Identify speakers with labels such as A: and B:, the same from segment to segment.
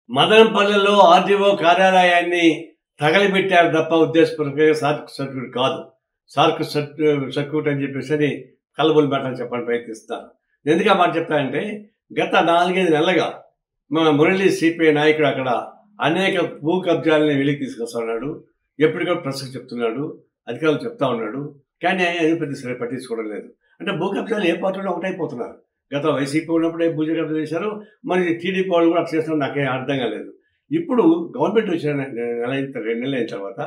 A: మదనపల్లెలో RDO కార్యాలయాన్ని తగలబెట్టారు తప్ప ఉద్దేశపూర్వకంగా సర్క్యూట్ కాదు. సర్క్యూట్ అని చెప్పేసి కల్లబొల్లి మాటలు చెప్పడానికి ప్రయత్నిస్తారు. ఎందుకు ఆ మాట చెప్తానంటే గత 4-5 నెలలుగా మన మురళీ సిపిఐ నాయకుడు అక్కడ అనేక భూ కబ్జాలని వెలికి తీసుకొస్తున్నాడు. ఎప్పటికప్పుడు ప్రెస్కి చెప్తున్నాడు, అధికారులు చెప్తా ఉన్నాడు. కానీ అది పెద్ద సరే పట్టించుకోవడం లేదు. అంటే భూ కబ్జాలు ఏ పార్టీలో ఒకటైపోతున్నారు. గత వైసీపీ ఉన్నప్పుడే భూ కబ్జా చేశారు, మరి టీడీపీ వాళ్ళు కూడా అట్లా చేస్తున్నారు. నాకేం అర్థం కాలేదు. ఇప్పుడు గవర్నమెంట్ వచ్చిన నెల 2 నెలలు అయిన తర్వాత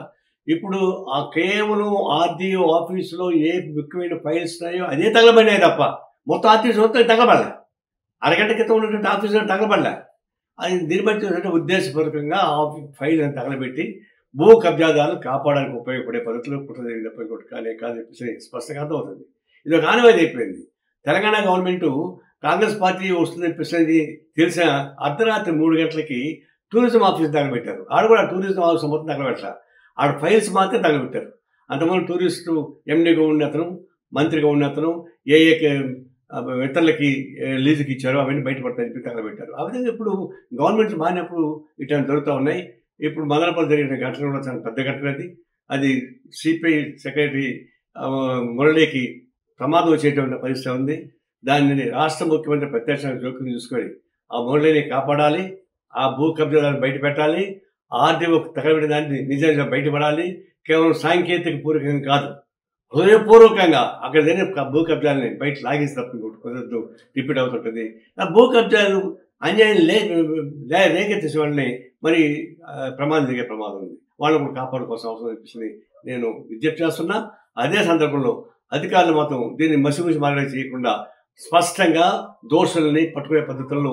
A: ఇప్పుడు ఆ కేవలం ఆర్డీఓ ఆఫీసులో ఏ ముఖ్యమైన ఫైల్స్ ఉన్నాయో అదే తగలబడినాయి తప్ప మొత్తం ఆఫీస్ మొత్తం తగలబడలే. అరగంట క్రితం ఉన్నటువంటి ఆఫీసులో తగలబడలే. అది దీన్ని బట్టి చూసినట్టు ఉద్దేశపూర్వకంగా ఆ ఫైల్ తగలబెట్టి భూ కబ్జాదారులు కాపాడడానికి ఉపయోగపడే పద్ధతిలో కుట్ర జరిగిన ఇంకోటి కానీ కాదని చెప్పేసి స్పష్టంగా అర్థమవుతుంది. ఇది ఒక ఆనవాయితీ అయిపోయింది. తెలంగాణ గవర్నమెంట్ కాంగ్రెస్ పార్టీ వస్తుందని చెప్పేసి తెలిసిన అర్ధరాత్రి 3 గంటలకి టూరిజం ఆఫీస్ తగలబెట్టారు. ఆడ కూడా టూరిజం ఆఫీస్ మొత్తం తగలబెట్టారు. ఆడ ఫైల్స్ మాత్రం తగలబెట్టారు. అంతమంది టూరిస్టు ఎండీగా ఉన్న అతను, మంత్రిగా ఉన్న అతను ఏ ఇతరులకి లీజుకి ఇచ్చారో అవన్నీ బయటపడతాయని చెప్పి తగలబెట్టారు. ఆ విధంగా ఇప్పుడు గవర్నమెంట్ మారినప్పుడు ఇట్లాంటి జరుగుతూ ఉన్నాయి. ఇప్పుడు మదనపల్లి జరిగిన ఘటన కూడా చాలా పెద్ద ఘటన. అది సిపిఐ సెక్రటరీ మురళీకి ప్రమాదం వచ్చేటువంటి పరిస్థితి ఉంది. దానిని రాష్ట్ర ముఖ్యమంత్రి ప్రత్యక్షంగా జోక్యం చూసుకొని ఆ మురళిని కాపాడాలి, ఆ భూ కబ్జాలను బయట పెట్టాలి, ఆర్డీఓ తగలబెట్టిన దాన్ని నిజంగా బయటపడాలి. కేవలం సాంకేతిక పూర్వకంగా కాదు, హృదయపూర్వకంగా అక్కడ జరిగిన భూ కబ్జాలని బయట లాగేసి తప్ప కుదరదు, రిపీట్ అవుతుంటుంది. ఆ భూ కబ్జాలు అన్యాయం రేకెత్తేసే వాళ్ళని మరి ప్రమాదం జరిగే ప్రమాదం ఉంది. వాళ్ళని కూడా కాపాడుకోవాల్సిన అవసరం అనిపిస్తుంది. నేను విజ్ఞప్తి చేస్తున్నా. అదే సందర్భంలో అధికారులు మాత్రం దీన్ని మసిమూసి మారడం చేయకుండా స్పష్టంగా దోషుల్ని పట్టుకునే పద్ధతుల్లో